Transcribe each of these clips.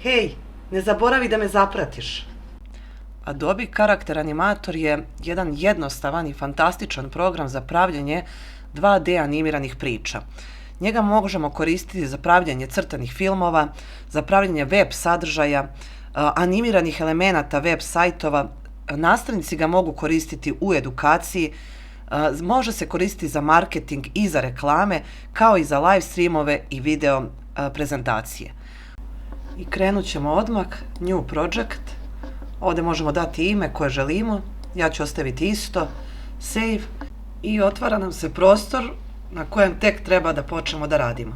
Hej, ne zaboravi da me zapratiš. Adobe Karakter Animator je jedan jednostavan i fantastičan program za pravljenje 2D animiranih priča. Njega možemo koristiti za pravljenje crtanih filmova, za pravljenje web sadržaja, animiranih elemenata web sajtova. Nastavnici ga mogu koristiti u edukaciji, može se koristiti za marketing i za reklame, kao i za live streamove i video prezentacije. I krenut ćemo odmah, New Project. Ovdje možemo dati ime koje želimo, ja ću ostaviti isto, Save, i otvara nam se prostor na kojem tek treba da počnemo da radimo.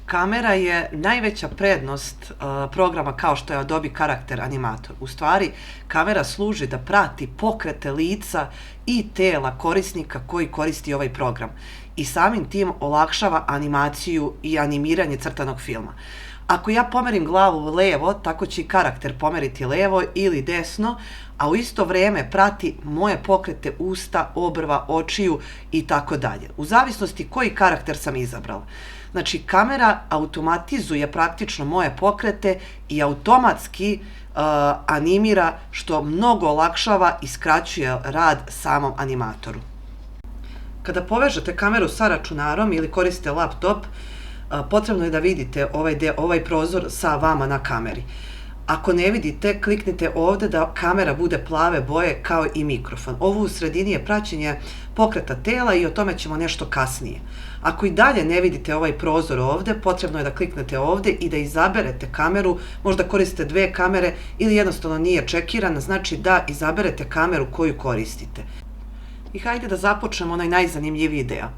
Kamera je najveća prednost programa kao što je Adobe Karakter Animator. U stvari, kamera služi da prati pokrete lica i tela korisnika koji koristi ovaj program i samim tim olakšava animaciju i animiranje crtanog filma. Ako ja pomerim glavu levo, tako će i karakter pomeriti levo ili desno, a u isto vrijeme prati moje pokrete usta, obrva, očiju i tako dalje. U zavisnosti koji karakter sam izabrala. Znači, kamera automatizuje praktično moje pokrete i automatski animira, što mnogo olakšava i skraćuje rad samom animatoru. Kada povežete kameru sa računarom ili koristite laptop, potrebno je da vidite ovaj prozor sa vama na kameri. Ako ne vidite, kliknite ovdje da kamera bude plave boje kao i mikrofon. Ovo u sredini je praćenje pokreta tela i o tome ćemo nešto kasnije. Ako i dalje ne vidite ovaj prozor ovdje, potrebno je da kliknete ovdje i da izaberete kameru, možda koristite dve kamere ili jednostavno nije čekiran, znači da izaberete kameru koju koristite. I hajde da započnemo onaj najzanimljiviji deo.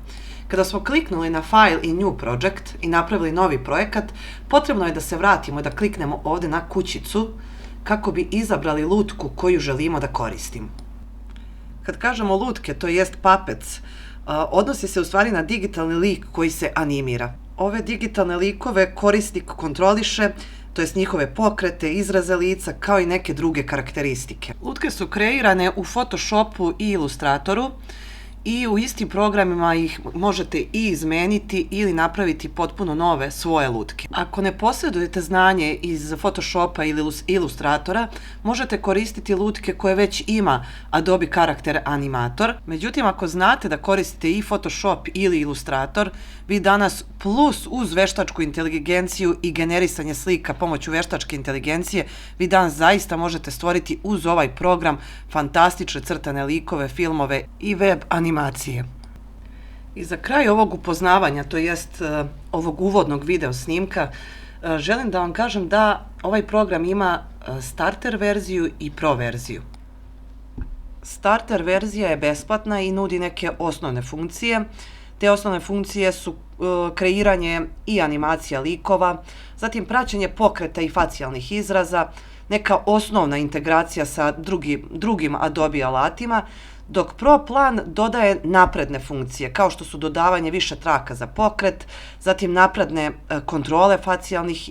Kada smo kliknuli na File i New Project i napravili novi projekat, potrebno je da se vratimo i da kliknemo ovdje na kućicu kako bi izabrali lutku koju želimo da koristimo. Kad kažemo lutke, to jest puppets, odnosi se u stvari na digitalni lik koji se animira. Ove digitalne likove korisnik kontroliše, to jest njihove pokrete, izraze lica, kao i neke druge karakteristike. Lutke su kreirane u Photoshopu i Illustratoru i u istim programima ih možete i izmeniti ili napraviti potpuno nove svoje lutke. Ako ne posjedujete znanje iz Photoshopa ili Illustratora, možete koristiti lutke koje već ima Adobe Karakter Animator. Međutim, ako znate da koristite i Photoshop ili Illustrator, vi danas plus uz veštačku inteligenciju i generisanje slika pomoću veštačke inteligencije, vi danas zaista možete stvoriti uz ovaj program fantastične crtane likove, filmove i web animacije. I za kraj ovog upoznavanja, to jest ovog uvodnog video snimka, želim da vam kažem da ovaj program ima starter verziju i pro verziju. Starter verzija je besplatna i nudi neke osnovne funkcije. Te osnovne funkcije su kreiranje i animacija likova, zatim praćenje pokreta i facijalnih izraza, neka osnovna integracija sa drugim Adobe alatima, dok Pro plan dodaje napredne funkcije, kao što su dodavanje više traka za pokret, zatim napredne kontrole facijalnih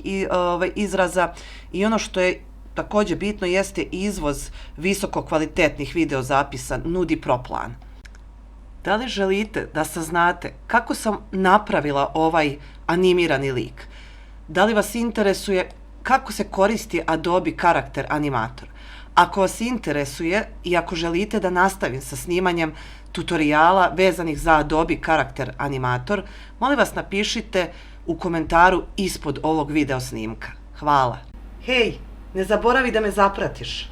izraza i ono što je također bitno jeste izvoz visoko kvalitetnih video zapisa, nudi Pro plan. Da li želite da saznate kako sam napravila ovaj animirani lik? Da li vas interesuje kako se koristi Adobe Karakter Animator? Ako vas interesuje i ako želite da nastavim sa snimanjem tutoriala vezanih za Adobe Karakter Animator, molim vas napišite u komentaru ispod ovog video snimka. Hvala. Hej, ne zaboravi da me zapratiš.